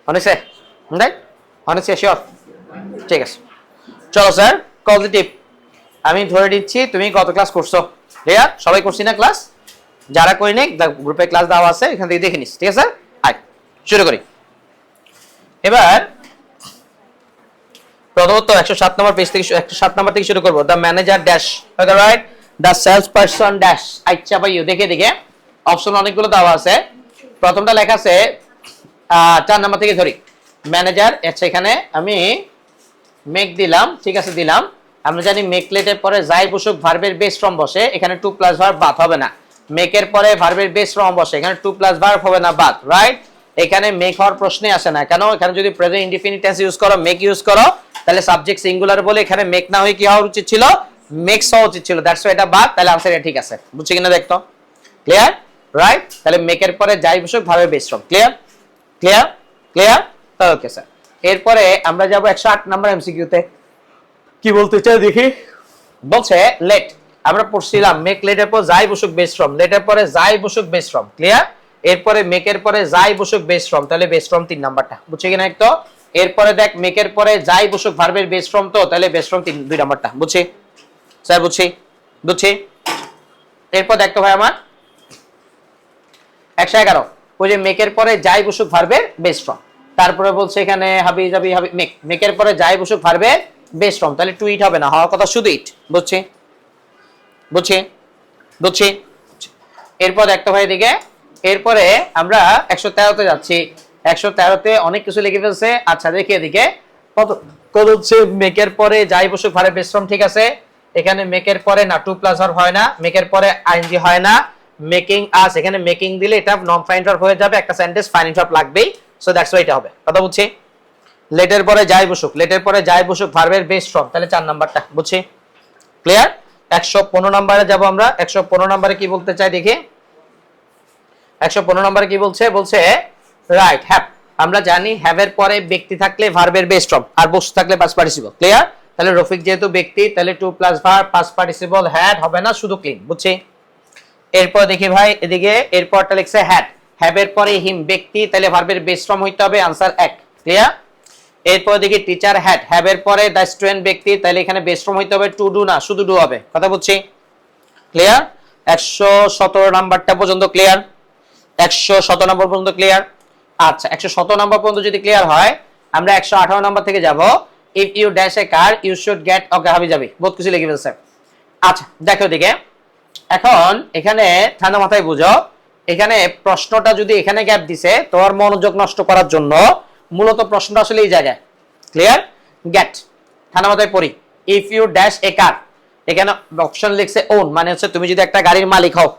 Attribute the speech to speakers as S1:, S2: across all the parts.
S1: অনেকছে right, অনেকছে sure, ঠিক আছে। চলো স্যার পজিটিভ, আমি ধরে নিচ্ছি তুমি কত ক্লাস করছো। ক্লিয়ার? সবাই করছি না ক্লাস? যারা করি নাই গ্রুপে ক্লাস দেওয়া আছে, এখান থেকে দেখে নিস, ঠিক আছে। আয় শুরু করি। এবার প্রথমত 107 নম্বর পেজ থেকে 107 নম্বর থেকে শুরু করব। The manager dash, right, the sales person dash. আচ্ছা ভাই দেখে দেখে অপশন অনেকগুলো দেওয়া আছে। প্রথমটা লেখা আছে 4 নম্বর থেকে ধরি, ম্যানেজার। আচ্ছা এখানে আমি মেক দিলাম, ঠিক আছে দিলাম। আমরা জানি মেকলেটের পরে যাই বসুক ভার্বের বেস ফর্ম বসে, এখানে টু প্লাস ভার্ব বাদ হবে না। মেকের পরে ভার্বের বেস ফর্ম বসে, এখানে টু প্লাস ভার্ব হবে না বাদ, রাইট। এখানে মেক হওয়ার প্রশ্নই আসে না, কেন? এখানে যদি প্রেজেন্ট ইনডিফিনিট টেন্স ইউজ করো, মেক ইউজ করো, তাহলে সাবজেক্ট সিঙ্গুলার বলে এখানে মেক না হয়ে কি হওয়া উচিত ছিল? মেক্স হওয়া উচিত ছিল। দ্যাটস এটা বাদ, তাহলে আনসার এটা ঠিক আছে। বুঝছি কিনা দেখতো? ক্লিয়ার? রাইট। তাহলে মেকের পরে যাই বসুক ভার্বের base form. Clear? Clear? Clear? Okay sir. এরপরে আমরা যাব 108 নম্বর এমসিকিউতে। কি বলতে চাই দেখি। বলছে লেট, আমরা পড়ছিলাম মেক লেটের পর যাই বসুক বেস ফর্ম, লেটের পরে যাই বসুক বেস ফর্ম। ক্লিয়ার? এরপরে মেকের পরে যাই বসুক বেস ফর্ম, তাহলে বেস ফর্ম 3 নাম্বারটা। বুঝছি কিনা একটু? এরপরে দেখ মেকের পরে যাই বসুক ভার্বের বেস ফর্ম, তো তাহলে বেস ফর্ম 2 নাম্বারটা। বুঝছি স্যার? বুঝছি বুঝছি। এরপর দেখতো ভাই আমার 111, ওই যে মেকের পরে যাই বসুক ভার্বের বেস ফর্ম। তারপরে বলছে এখানে হাবি যাবি হাবি মেক, মেকের পরে যাই বসুক ভার্বের বেস ফর্ম, তাহলে টু ইট হবে না, হওয়ার কথা শুধু ইট। বুঝছি বুঝছি বুঝছি। এরপর দেখতে ভাই দিকে, এরপরে আমরা 113তে যাচ্ছি। 113তে অনেক কিছু লিখে ফেলছে। আচ্ছা দেখি এদিকে কত কত হচ্ছে মেকের পরে যাই বসুক ভার্বের বেস ফর্ম, ঠিক আছে। এখানে মেকের পরে না টু প্লাস ভার্ব হয় না, মেকের পরে আইএনজি হয় না, মেকিং আস, এখানে মেকিং দিলে এটা নন ফাইন ভার্ব হয়ে যাবে, একটা সেন্টেন্স ফাইন ভার্ব লাগবেই। সো দ্যাটস ওয়াই এটা হবে। কথা বুঝছি? লেটের পরে যাই বসুক, লেটের পরে যাই বসুক ভার্বের বেস ফর্ম, তাহলে 4 নাম্বারটা। বুঝছি? ক্লিয়ার? 115 নম্বরে যাব আমরা। 115 নম্বরে কি বলতে চাই দেখি। 115 নম্বরে কি বলছে? বলছে রাইট হ্যাভ। আমরা জানি হ্যাভ এর পরে ব্যক্তি থাকলে ভার্বের বেস ফর্ম, আর বস্তু থাকলে পাস্ট পার্টিসিপল। ক্লিয়ার? তাহলে রফিক যেহেতু ব্যক্তি, তাহলে to plus verb past participle had হবে না, শুধু ক্লিন। বুঝছি? এরপর দেখি ভাই এদিকে, এরপরটা লিখছে হ্যাড, হ্যাভ এর পরে হিম ব্যক্তি, তাহলে ভার্বের বেস ফর্ম হইতে হবে, আনসার 1। ক্লিয়ার? এরপর দেখি টিচার হ্যাড, হ্যাভ এর পরে দ্য স্টুডেন্ট ব্যক্তি, তাহলে এখানে বেস ফর্ম হইতে হবে টু ডু না, শুধু ডু হবে। কথা বুঝছি? ক্লিয়ার? 117 নাম্বারটা পর্যন্ত ক্লিয়ার? 117 নম্বর পর্যন্ত ক্লিয়ার? আচ্ছা 117 নম্বর পর্যন্ত যদি ক্লিয়ার হয়, আমরা 118 নম্বর থেকে যাব। If you dash a car you should get, okay হাবি যাবি, বহুত কিছু লিখে ফেলছে। আচ্ছা দেখো দিকে, এখন এখানে ঠান্ডা মাথায় বুঝো, এখানে প্রশ্নটা যদি এখানে গ্যাপ দিছে তোমার মনোযোগ নষ্ট করার জন্য, মূলত প্রশ্নটা আসলে এই জায়গায়। ক্লিয়ার? গেট, ঠান্ডা মাথায় পড়ি। ইফ ইউ ড্যাশ এ কার, এখানে অপশন লিখছে ওন, মানে হচ্ছে তুমি যদি একটা গাড়ির মালিক হও।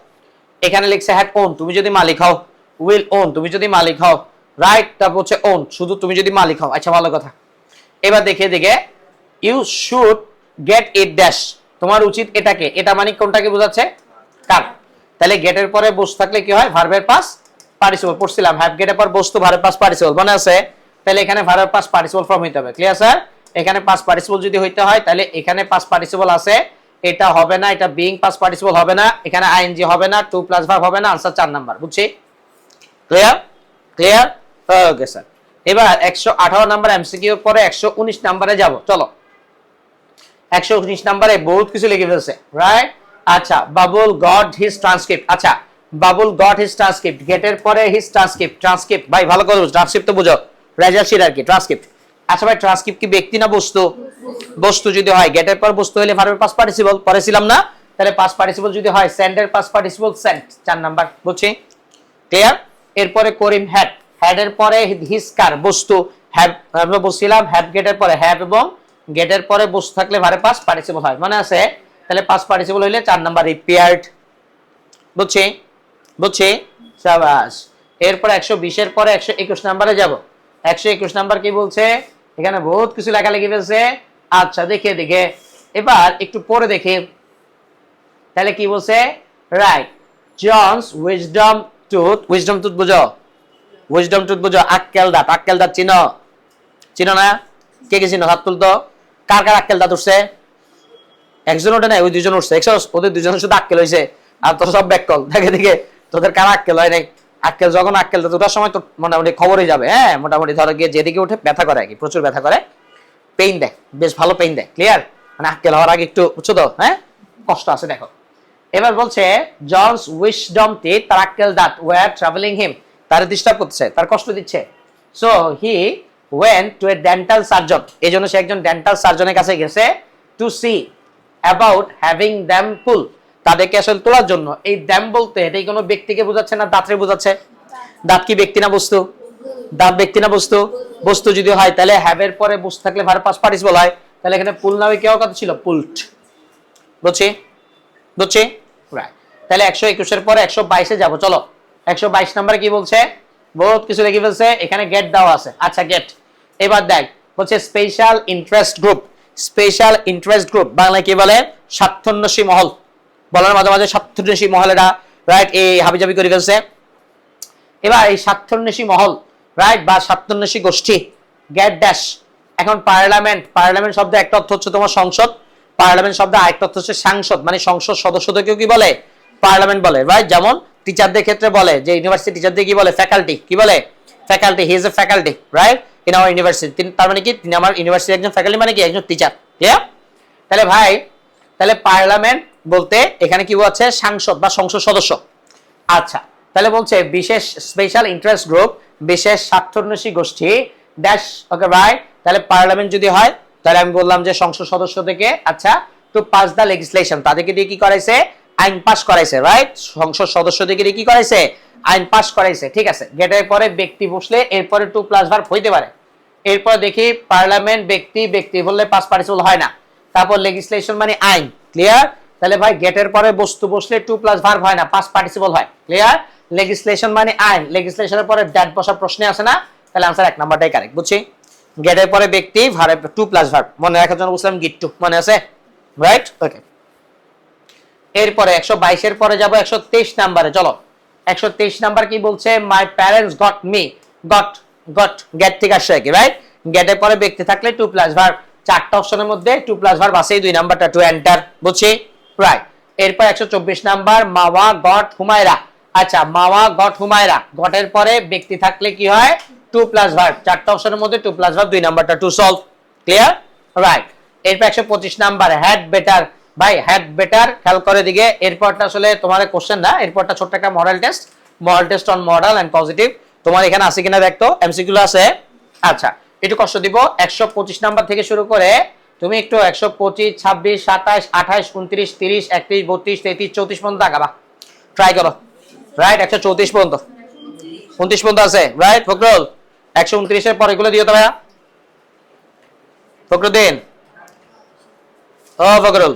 S1: এখানে লিখছে হ্যাড ওন, তুমি যদি মালিক হও। উইল ওন, তুমি যদি মালিক হও। রাইট, তারপর হচ্ছে ওন, শুধু তুমি যদি মালিক হও। আচ্ছা ভালো কথা। এবার দেখে দিকে you should get it dash, তোমার উচিত এটাকে, এটা মানে কোনটাকে বোঝাচ্ছে? কার। তাহলে গেটের পরে বস্তু থাকলে কি হয়? ভার্বের পাস পার্টিসিপল। পড়ছিলাম হ্যাভ গেটের পর বস্তু ভার্বের পাস পার্টিসিপল, মনে আছে? তাহলে এখানে ভার্বের পাস পার্টিসিপল ফর্ম হইতে হবে। Clear sir? এখানে পাস পার্টিসিপল যদি হইতে হয়, তাহলে এখানে পাস পার্টিসিপল আছে, এটা হবে না, এটা বিং পাস পার্টিসিপল হবে না, এখানে আইএনজি হবে না, টু প্লাস ভার্ব হবে না, আনসার 4 নাম্বার। বুঝছি? ক্লিয়ার? ক্লিয়ার? Okay sir. এবার 118 নাম্বার এমসিকিউ পরে 119 নাম্বারে যাব। চলো 119 নাম্বারে বহুত কিছু লিখে ফেলছে, রাইট। আচ্ছা বাবুল গট হিজ ট্রান্সক্রিপ্ট। আচ্ছা বাবুল গট হিজ ট্রান্সক্রিপ্ট, গেটের পরে হিজ ট্রান্সক্রিপ্ট। ট্রান্সক্রিপ্ট ভাই ভালো করে ট্রান্সক্রিপ্ট তো বুঝো, রেজাল্ট শিট আর কি ট্রান্সক্রিপ্ট। আচ্ছা ভাই ট্রান্সক্রিপ্ট কি ব্যক্তি না বস্তু? বস্তু যদি হয়, গেটের পর বস্তু হলে ভার্বের পাস্ট পার্টিসিপল, পড়েছিলাম না? তাহলে পাস্ট পার্টিসিপল যদি হয়, সেন্ড এর পাস্ট পার্টিসিপল সেন্ট, 4 নাম্বার। বুঝছি? ক্লিয়ার? এরপরে করিম হ্যাড, হ্যাড এর পরে হিজ কার, বস্তু। হ্যাভ আমরা বলছিলাম হ্যাভ গেটের পরে হ্যাভ, এবং গেটের পরে বস্তু থাকলে ভার্বের পাস্ট পার্টিসিপল হয়, মনে আছে? তাহলে পাস্ট পার্টিসিপল হইলে 4 নাম্বার রিপেয়ার্ড। বুঝছি? বুঝছি? শাবাশ। এরপর 120 এর পরে 121 নাম্বারে যাব। 121 নাম্বার কি বলছে? এখানে বহুত কিছু লেখালেখি ফেলছে। আচ্ছা দেখে দেখে এবার একটু পরে দেখি, তাহলে কি বলছে? Right, John's wisdom tooth, wisdom tooth বুঝো? উইজডম টুথ বুঝো? আক্কেল দাঁত, আক্কেল দাঁত চিনো? চিনো না? কে কে চিনো? হাত তুলতো। কার কার আক্কেল দাঁত উঠছে? একজন ওঠে নাই, ওই দুজন উঠছে। ওদের দুজনের শুধু আক্কেল হয়েছে, আর তোর সব ব্যাককল। দেখে দেখে তোদের কার আক্কেল হয় নাই? আক্কেল যখন আক্কেল দুটার সময় তো মোটামুটি খবরই যাবে, হ্যাঁ মোটামুটি ধরো গিয়ে যেদিকে উঠে ব্যথা করে, আর কি প্রচুর ব্যথা করে, পেইন দেয়, বেশ ভালো পেইন দেয়, ক্লিয়ার? মানে আক্কেল হওয়ার আগে একটু বুঝছো তো, হ্যাঁ কষ্ট আছে দেখো। এবার বলছে জনস উইশডম টিথ, তার আক্কেল দাঁত ওয়্যার ট্রাভেলিং হিম, তার ডিস্টার্ব করছে, তার কষ্ট দিচ্ছে। So he went to a dental surgeon, এই জন্য সে একজন ডেন্টাল সার্জনের কাছে গেছে, to see about having them pull, তাদেরকে আসলে তোলার জন্য। এই দ্যাম বলতে এটাই কোনো ব্যক্তিকে বোঝাচ্ছে না দাঁতরে বোঝাচ্ছে? দাঁত কি ব্যক্তি না বস্তু? দাঁত ব্যক্তি না বস্তু? বস্তু যদি হয় তাহলে হ্যাভের পরে বস্তু থাকলে ভার্ব পাস্ট পার্টিসিপল হয়, তাহলে এখানে পুল নামে কেউ কথা ছিল পুলট, বুঝছি বুঝছি রাইট। তাহলে 121 এর পরে 122 যাব, চলো 122 নম্বরে কি বলছে, বহুত কিছু লিখে ফেলছে এখানে, গেট দেওয়া আছে। আচ্ছা গেট, এবার দেখ বলছে special interest group, special interest group বাংলায় কি বলে, স্বার্থান্বেষী মহল, বলার মাঝে মাঝে স্বার্থান্বেষী মহলেরা, রাইট এই হাবিজাবি করে ফেলছে। এবার এই স্বার্থান্বেষী মহল, রাইট বা স্বার্থান্বেষী গোষ্ঠী, গেট ড্যাশ। এখন পার্লামেন্ট, পার্লামেন্ট শব্দ একটা অর্থ হচ্ছে তোমার সংসদ, পার্লামেন্ট শব্দ আরেকটা অর্থ হচ্ছে সাংসদ, মানে সংসদ সদস্যদেরকেও কি বলে, পার্লামেন্ট বলে, রাইট? যেমন টিচারদের ক্ষেত্রে বলে, যে ইউনিভার্সিটি টিচারদের কি বলে, ফ্যাকাল্টি, কি বলে, faculty, he is a faculty, right in our university, তার মানে কি তিনি আমার ইউনিভার্সিটির একজন ফ্যাকাল্টি, মানে কি একজন টিচার, ক্লিয়ার? তাহলে ভাই, তাহলে পার্লামেন্ট বলতে এখানে কি বোঝাচ্ছে, সাংসদ বা সংসদ সদস্য। আচ্ছা, তাহলে বলছে বিশেষ স্পেশাল ইন্টারেস্ট গ্রুপ, বিশেষ স্বার্থান্বেষী গোষ্ঠী ড্যাশ, ওকে রাইট। তাহলে পার্লামেন্ট যদি হয় তাহলে আমি বললাম যে সংসদ সদস্য থেকে, আচ্ছা টু পাস দা লেজিসলেশন, তাদেরকে দিয়ে কি করাইছে, আইন পাস করাইছে, রাইট? সংসদ সদস্যদেরকে দিয়ে কি করাইছে, আইন পাস করাইছে, ঠিক আছে। গেটের পরে ব্যক্তি বসলে এরপরে টু প্লাস ভার্ব হইতে পারে। এরপর দেখি পার্লামেন্ট, ব্যক্তি, ব্যক্তি বললে পাস পার্টিসিপল হয় না। তারপর লেজিসলেশন মানে আইন, ক্লিয়ার? তাহলে ভাই গেটের পরে বস্তু বসলে টু প্লাস ভার্ব হয় না, পাস পার্টিসিপল হয়, ক্লিয়ার? লেজিসলেশন মানে আইন, লেজিসলেশনের পরে দ্যাট বসা প্রশ্নে আসে না, তাহলে আনসার 1 নাম্বারটাই কারেক্ট, বুঝছি? গেটের পরে ব্যক্তি, ভার্ব টু প্লাস ভার্ব, মনে রাখার জন্য বুঝলাম গিট টু, মনে আছে, রাইট? ওকে। এরপরে 122 এর পরে যাব 123 নাম্বারে, চলো 123 নাম্বার কি বলছে, my parents got me, got, got gate থেকে আসছে কি, রাইট? গেটের পরে ব্যক্তি থাকলে টু প্লাস ভার্ব, চারটা অপশনের মধ্যে টু প্লাস ভার্ব আছে, 2 নাম্বারটা টু এন্টার, বুঝছি, রাইট? এরপর 124 নাম্বার, মাওয়া গট হুমায়রা। আচ্ছা, মাওয়া গট হুমায়রা, গটের পরে ব্যক্তি থাকলে কি হয়, টু প্লাস ভার্ব, চারটা অপশনের মধ্যে টু প্লাস ভার্ব, 2 নাম্বারটা টু সলভ, ক্লিয়ার, রাইট? এরপর 125 নাম্বার, হ্যাড বেটার, ভাই হ্যাড বেটার খেয়াল করে দিকে, এরপরটা আসলে তোমার কোশ্চেন না, এরপরটা ছোট্ট একটা model test, model test on model and positive, তোমার এখানে আছে কিনা দেখতো, এমসিকিউ আছে। আচ্ছা, একটু কষ্ট দিব, 125 নাম্বার থেকে শুরু করে তুমি একটু 125, 26, 27, 28, 29, 30, 31, 32, 33, 34 পর্যন্ত আগাবা, ট্রাই করো, রাইট? 134 পর্যন্ত, 29 পর্যন্ত আছে, রাইট? ফখরুল 129 এর পরে এগুলো দিও তো ভাইয়া, ফখরুদ্দিন, ও ফখরুল,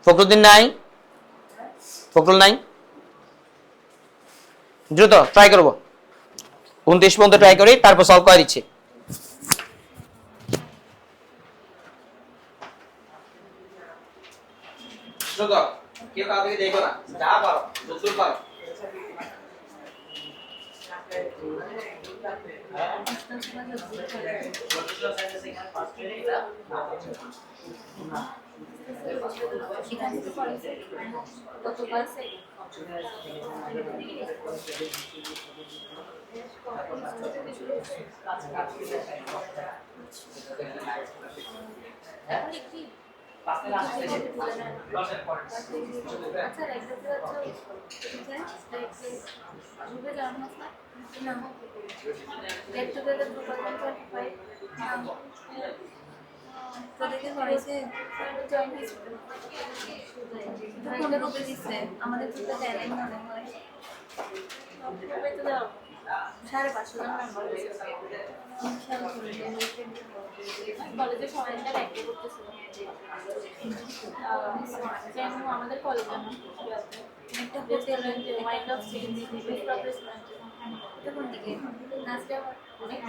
S1: ফখরুদ্দিন নাই, ফখরুল নাই, দ্রুত ট্রাই করবো, 29 পর্যন্ত ট্রাই করি, তারপর সলভ করে দিচ্ছি। কেউ কাউকে দেখো না, যা পারো যতদূর পারো।
S2: আমাদের কলেজে একটা হোটেল ওয়াইল্ড অফ কোন দিকে নাচটা অনেক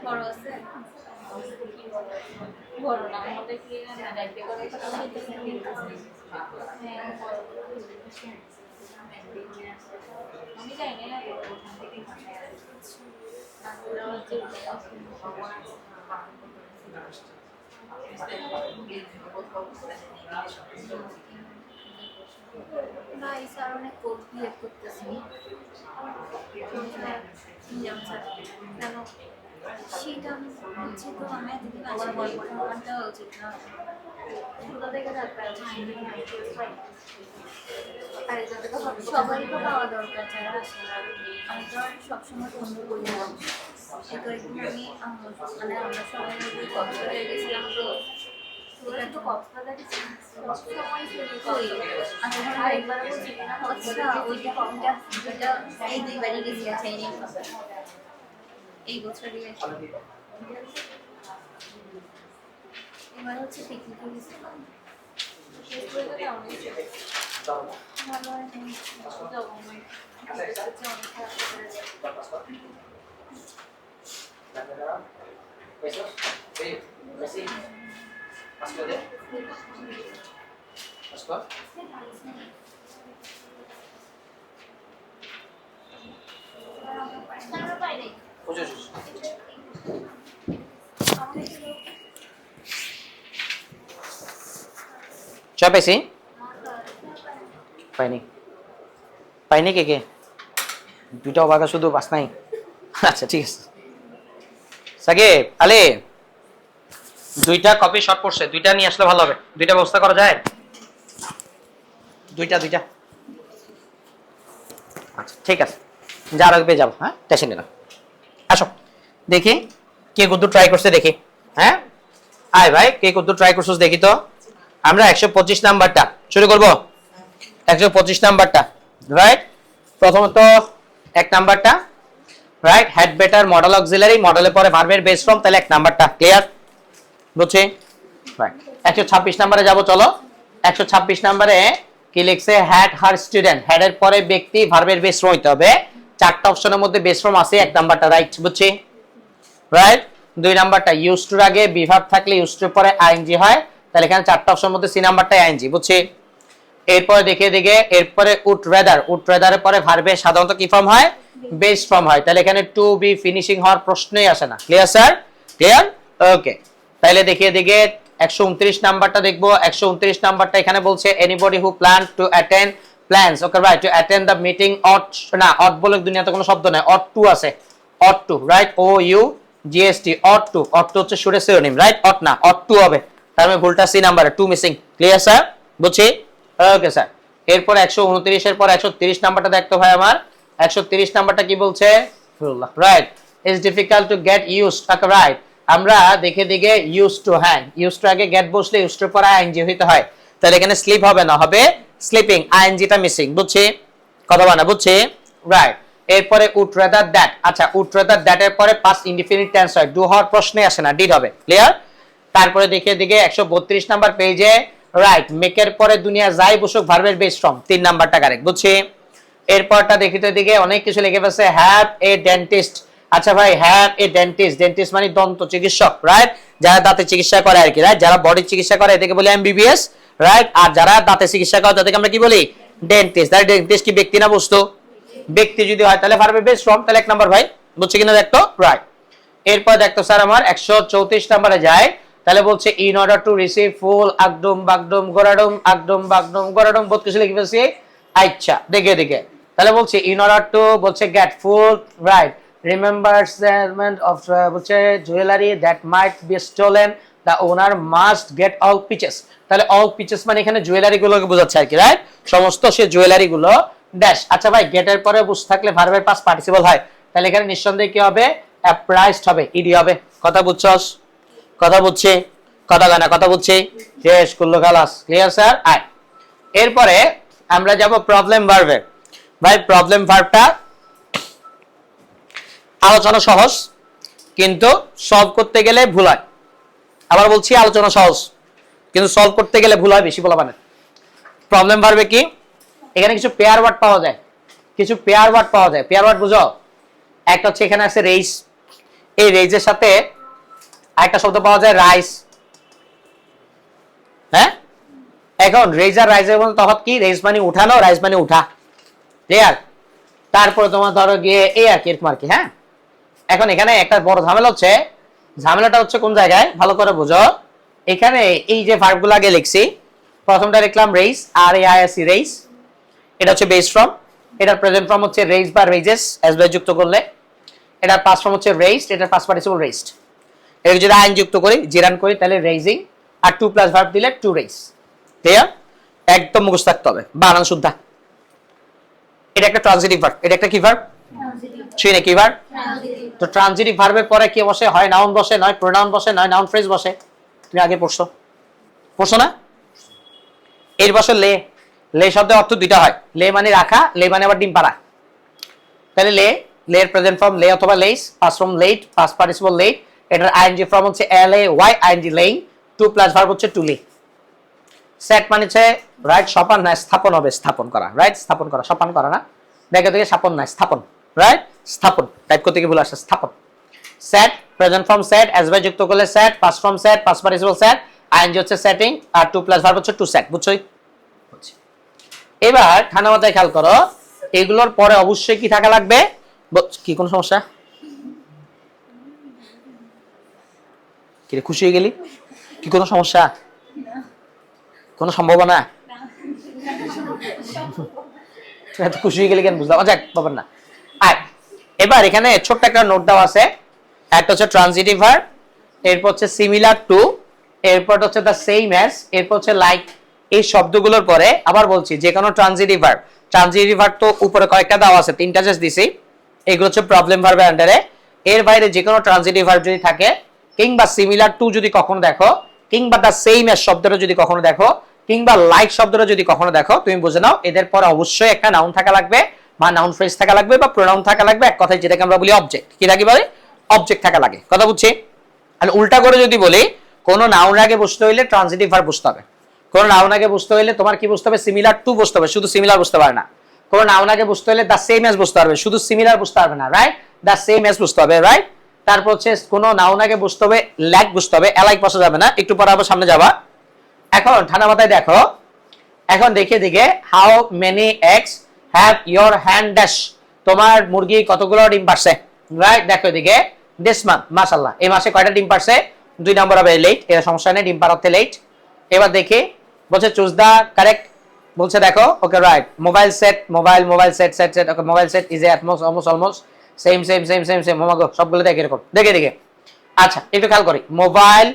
S2: বড় আছে, বড় না আমাদের কি না যাইতে করে কথা বলতে, হ্যাঁ আমি জানি না না, এই স্যার অনেক কোর্স বিহেভ করতেছি কেন সেটা আমি বুঝছি তো, আমি এতদিন আসলে আমার দেওয়া উচিত না। কোথা থেকে থাকবে সবারই তো পাওয়া দরকার যারা আসে। আমি তো আর সবসময় বন্ধ করি না। এই কয়েকদিন আমি মানে আমরা সবাই মিলে কক্সবাজারে গেছিলাম, তো ওরা তো কক্সবাজারে সবসময় কই আমি এখন আরেকবার বলছি কিনা, আচ্ছা ওইটা এই দুইবারই গেছি। আচ্ছা এই বছরই গেছি, এবার হচ্ছে পিকনিকে গেছিলাম। ভালো হয়নি, যাবো অনেক খারাপ
S1: চা পাইছি? পাইনি। পাইনি কে কে? দুইটা অবাকা শুধু বাস নাই। আচ্ছা ঠিক আছে। সাকিব আলী, দুইটা কপি শর্ট পড়ছে, দুইটা নিয়ে আসলে ভালো হবে। দুইটা ব্যবস্থা করা যায়? দুইটা আচ্ছা ঠিক আছে, যা রাখবে যাবো। হ্যাঁ, টেনশন নিলাম। আসো দেখি কে কত ট্রাই করছে দেখি। হ্যাঁ আয় ভাই, কে কত ট্রাই করছিস দেখি তো। আমরা 125 নাম্বারটা শুরু করব। 125 নাম্বারটা রাইট। প্রথমত এক নাম্বারটা right, head better modal auxiliary, মডেলের পরে ভার্বের বেস ফর্ম, তাহলে এক নাম্বারটা ক্লিয়ার বুঝছি রাইট। 126 নম্বরে যাব, চলো। 126 নম্বরে কি লিখছে? হ্যাড হার স্টুডেন্ট, হেড এর পরে ব্যক্তি, ভার্বের বেস ফর্ম হইতে হবে। চারটা অপশনের মধ্যে বেস ফর্ম আছে, এক নাম্বারটা রাইট বুঝছি রাইট। দুই নাম্বারটা ইউজ টুর আগে বিভার্ব থাকলে ইউজ টুর পরে আইএনজি হয়, তাহলে এখানে চারটা অপশনের মধ্যে সি নাম্বারটাই আইএনজি বুঝছি। এরপরে দেখিয়ে দিকে, এরপরে উড রেদারের পরে ভার্বের সাধারণত কি ফর্ম হয়? বেস ফর্ম হয়, তাহলে এখানে টু বি ফিনিশিং হওয়ার প্রশ্নই আসে না। Clear sir? ক্লিয়ার, ওকে। তাহলে দেখিয়ে দিকে 129 নাম্বারটা দেখবো। 129 নাম্বারটা এখানে বলছে anybody who plan to attend plans, okay right, to attend the meeting ought, না অট বলে দুনিয়াতে কোনো শব্দ নাই, অট টু আছে, ought to right, O U GST, ought to হচ্ছে শুডের সিনোনিম রাইট, অট না অট টু হবে, তার মানে ভুলটা সি নাম্বারে, টু মিসিং। Clear sir? বুঝছি, ওকে স্যার। এরপর 129 এর পর 130 নাম্বারটা দেখতো ভাই আমার। 130 নাম্বারটা কি বলছে? Right, it's difficult to get used, okay right. আমরা দেখে দিকে ইউজ টু, হ্যাঁ ইউজ টু আগে গেট বসলে ইউজ টু পরে আইএনজি হইতে হয়, তাহলে এখানে স্লিপ হবে না, হবে স্লিপিং, আইএনজিটা মিসিং বুঝছি, কথা বলা বুঝছি রাইট। এরপরে উড রাদার দ্যাট, আচ্ছা উড রাদার দ্যাট এর পরে পাস্ট ইনডিফিনিট টেন্স হয়, ডু হওয়ার প্রশ্নই আসে না, ডিড হবে। ক্লিয়ার? তারপরে দেখে দিকে 132 নাম্বার পেজে রাইট, মেকের পরে দুনিয়া যাই বসুক ভার্বের বেস ফর্ম, 3 নাম্বারটা কারেক্ট বুঝছি। এরপরটা দেখিতে দিকে অনেক কিছু লিখে ফেলছে, হ্যাভ এ ডেন্টিস্ট, আচ্ছা ভাই হ্যাভ এ ডেন্টিস্ট, ডেন্টিস্ট মানে দন্ত চিকিৎসক রাইট, যারা দাঁতের চিকিৎসা করে আর কি রাইট, যারা বডির চিকিৎসা করে এদেরকে বলি এমবিবিএস রাইট, আর যারা দাঁতের চিকিৎসা করে তাদেরকে আমরা কি বলি? ডেন্টিস্ট। তাহলে ডেন্টিস্ট কি ব্যক্তি না বস্তু? ব্যক্তি যদি হয় তাহলে ভার্বের বেস ফর্ম, তাহলে 1 নাম্বার ভাই বুঝছি কিনা দেখতো রাইট। এরপর দেখতো স্যার আমার 134 নম্বরে যায়, তাহলে বলছে in order to receive full আগডুম বাগডুম গোরাডুম আগডুম বাগডুম গোরাডুম, বহুত কিছু লিখে ফেলছি। আচ্ছা দেখে দেখে, তাহলে বলছে ইন অর্ডার টু বলছে get full right, remember settlement of বলছে jewellery that might be stolen the owner must get all pieces, তাহলে অল পিচেস মানে এখানে জুয়েলারি গুলোকে বোঝাচ্ছে আর কি রাইট, সমস্ত সে জুয়েলারি গুলো ড্যাশ। আচ্ছা ভাই গেটের পরে বুঝ থাকলে ভার্বের পাস্ট পার্টিসিপল হয়, তাহলে এখানে নিঃসন্দেহে কি হবে? অ্যাপ্রাইজড হবে, ইডি হবে। কথা বুঝছস? কথা বুঝছি, কথা গানা কথা বুঝছি, শেষ করলো খালাস। Clear sir? আয় এরপরে আমরা যাব প্রবলেম ভার্বে। ভাই প্রবলেম ভার্বটা আলোচনা সহজ, কিন্তু সলভ করতে গেলে ভুল হয়। আবার বলছি আলোচনা সহজ, কিন্তু সলভ করতে গেলে ভুল হয় বেশি বলা মানে। প্রবলেম ভার্বে কি? এখানে কিছু পেয়ার ওয়ার্ড পাওয়া যায়, কিছু পেয়ার ওয়ার্ড পাওয়া যায়। পেয়ার ওয়ার্ড বুঝো? একটা হচ্ছে এখানে আছে রেইস, এই রেইজের সাথে আরেকটা শব্দ পাওয়া যায় রাইস। হ্যাঁ, এখন রেইজ আর রাইজের মধ্যে তফাৎ কি? রেইজ মানে উঠানো, রাইজ মানে উঠা। ক্লিয়ার? তারপরে তোমার ধরো গিয়ে এই আর কি, এরকম আর কি। হ্যাঁ, এখন এখানে একটা বড় ঝামেলা হচ্ছে, ঝামেলাটা হচ্ছে কোন জায়গায় ভালো করে বুঝো। এখানে এই যে ভার্বগুলো আগে লিখছি, প্রথমটা লিখলাম raise, R A I S E raise, এটা হচ্ছে বেস ফর্ম। এটার প্রেজেন্ট ফর্ম হচ্ছে রেইস বা রেইজেস এস বাই যুক্ত করলে। এটার পাস্ট ফর্ম হচ্ছে রেইসড, এটার পাস্ট পার্টিসিপল রেইসড। এর যদি আইন যুক্ত করি, জিরান করি, তাহলে রেইজিং, আর টু প্লাস ভার্ব দিলে টু রেইস। ক্লিয়ার? একদম মুখস্থ থাকতে হবে, বানান শুদ্ধ। এটা একটা ট্রানজিটিভ ভার্ব, এটা একটা কি ভার্ব? ট্রানজিটিভ। কি ভার্ব? ট্রানজিটিভ। তো ট্রানজিটিভ ভার্বের পরে কি বসে? হয় নাউন বসে, নয় প্রোনাউন বসে, নয় নাউন ফ্রেজ বসে। তুমি আগে পড়ছো না? এর বসে লে। লে শব্দের অর্থ দুইটা হয়, লে মানে রাখা, লে মানে আবার ডিম পাড়া। তাহলে লে, লে এর প্রেজেন্ট ফর্ম লে অথবা lays, past form laid, past participle laid. এটার আইএনজি ফর্ম হচ্ছে L A Y, ING laying, to plus verb হচ্ছে টু লে। সেট মানে হচ্ছে রাইট, সপান না স্থাপন হবে, স্থাপন করা, রাইট? স্থাপন করা, সপান করা না, দেখে দেখে স্থাপন না স্থাপন, রাইট? স্থাপন টাইপ করতে গিয়ে ভুল আসে, স্থাপন। Set, present form set, S বাই যুক্ত করলে set, past form set, past participle set, ING হচ্ছে সেটিং, আর টু প্লাস ভার্ব হচ্ছে টু সেট। বুঝছই? এবার ঠান্ডা মাথায় খেয়াল করো, এগুলোর পরে অবশ্যই কি থাকা লাগবে? কি কোনো সমস্যা? কি রে, খুশি হয়ে গেলি? কি কোনো সমস্যা? কোনো সম্ভাবনা? এত খুশি হয়ে গেলি কেন, বুঝলাম। যাক, ব্যাপার না। আর এবার এখানে ছোট্ট একটা নোট দেওয়া আছে, একটা হচ্ছে ট্রানজিটিভ ভার্ব, এরপর হচ্ছে সিমিলার টু, এরপর হচ্ছে দ্য সেম অ্যাজ, এরপর হচ্ছে লাইক। এই শব্দগুলোর পরে আবার বলছি, যে কোনো ট্রানজিটিভ ভার্ব, ট্রানজিটিভ ভার্ব তো উপরে কয়েকটা দেওয়া আছে, তিনটা জাস্ট দিছি, এগুলো হচ্ছে প্রবলেম ভার্বের আন্ডারে। এর বাইরে যে কোনো ট্রানজিটিভ ভার্ব যদি থাকে, কিংবা সিমিলার টু যদি কখনো দেখো, কিংবা দ্য সেম অ্যাজ শব্দটা যদি কখনো দেখো, কিংবা লাইক শব্দটা যদি কখনো দেখো, তুমি বুঝে নাও এদের পরে অবশ্যই একটা নাউন থাকা লাগবে, বা নাউন ফ্রেজ থাকা লাগবে, বা প্রোনাউন থাকা লাগবে। এক কথায় যেটাকে আমরা বলি অবজেক্ট। কি থাকি বলে? অবজেক্ট থাকা লাগে। কথা বুঝছি? আর উল্টা করে যদি বলি, কোন নাউন আগে বসতে হইলে ট্রানজিটিভ ভার্ব বুঝতে হবে। কোন নাউন আগে বুঝতে হইলে তোমার কি বুঝতে হবে? সিমিলার টু বুঝতে হবে, শুধু সিমিলার বুঝতে পারে না। কোন নাউন আগে বুঝতে হলে দ্য সেম অ্যাজ বুঝতে পারবে, শুধু সিমিলার বুঝতে পারবে না, রাইট? দ্য সেম অ্যাজ বুঝতে হবে, রাইট? তারপর হচ্ছে কোন নাউন আগে বুঝতে হবে, ল্যাক বুঝতে হবে, এলাইক বসা যাবে না। একটু পরে আবার সামনে যাবা। এখন ঠান্ডা মাথায় দেখো, এখন দেখে দিকে, how many eggs have your hand dash, তোমার মুরগি কতগুলো ডিম পারছে, রাইট? দেখো এদিকে, দিস মান্থ, মাশাআল্লাহ, এই মাসে কয়টা ডিম পারছে? 2 নম্বর হবে লেট, এর সমস্যা নেই, ডিম পাড়াতে লেট। এবার দেখি, বলছে চুজ দা কারেক্ট, বলছে দেখো, okay right, mobile set, mobile set set set, okay mobile set is utmost almost same same same same same, মামাগো সবগুলো দেখে এরকম, দেখে দেখে। আচ্ছা, একটু খেয়াল করি, mobile